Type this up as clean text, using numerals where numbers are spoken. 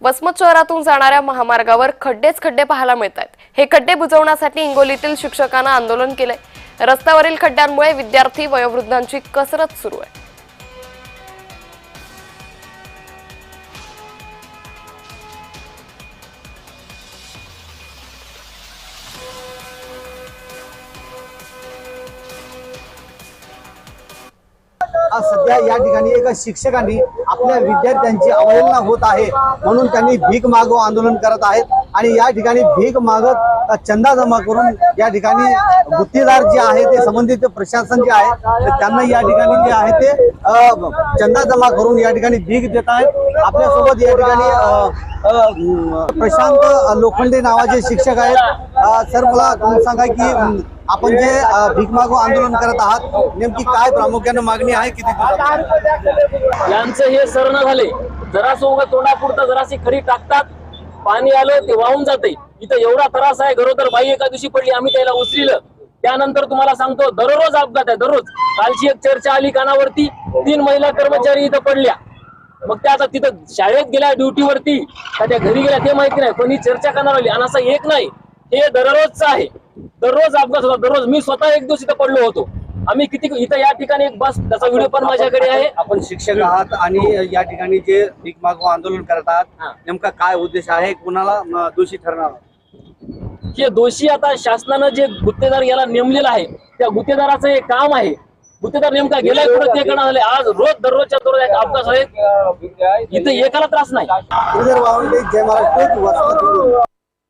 वसमत शहरातून जाणाऱ्या महामार्गावर खड्डेच खड्डे पाहायला मिळतात। हे खड्डे बुजवण्यासाठी हिंगोलीतील शिक्षकांना आंदोलन केलंय। रस्त्यावरील खड्ड्यांमुळे विद्यार्थी वयोवृद्धांची कसरत सुरू आहे। सध्या या ठिकाणी एका शिक्षकांनी आपल्या विद्यार्थ्यांची अवहेलना होत आहे म्हणून त्यांनी भीक मागो आंदोलन करत आहेत आणि या ठिकाणी भीक मागत चंदा जमा करून या ठिकाणी गुत्तेदार जे आहे ते संबंधित प्रशासन जे आहे त्यांना या ठिकाणी जे आहे ते चंदा जमा करून या ठिकाणी भीक देत आहेत। आपल्यासोबत या ठिकाणी प्रशांत लोखंडे नावाचे शिक्षक आहेत। सर मला तुम्ही सांगा की आपण जे भीक मागो आंदोलन करत आहात नेमकी काय प्रामुख्याने मागणी आहे? किती यांचं हे सरण झाले जरासं उगा तोंडापुरता जराशी खडी टाकतात, पाणी आलं ते वाहून जाते। इथं एवढा त्रास आहे, गरोदर बाई एका दिवशी पडली, आम्ही त्याला उचलिलं। त्यानंतर तुम्हाला सांगतो दररोज अपघात आहे, दररोज। कालची एक चर्चा आली कानावरती, 3 महिला कर्मचारी इथं पडल्या। मग त्या आता तिथं शाळेत गेल्या ड्युटीवरती का त्या घरी गेल्या ते माहिती नाही, पण ही चर्चा कानावर आली। आणि असं एक नाही, हे दररोजच आहे, दररोज अपघात होता, दररोज। मी स्वतः एक दिवस इथं पडलो होतो। आम्ही किती इथं या ठिकाणी एक बस त्याचा व्हिडिओ पण माझ्याकडे आहे। आपण शिक्षक आहात आणि या ठिकाणी जे भीक मागो आंदोलन करत आहात नेमका काय उद्देश आहे? कुणाला दोषी ठरणार? हे दोषी आता शासनानं जे गुत्तेदार याला नेमलेला आहे त्या गुत्तेदाराचं हे काम आहे। गुत्तेदार नेमका गेलाय पुढे ते करणार झाले। आज रोज दररोजच्या दररोज अपघात आहेत, इथं एकाला त्रास नाही। जय महाराष्ट्र।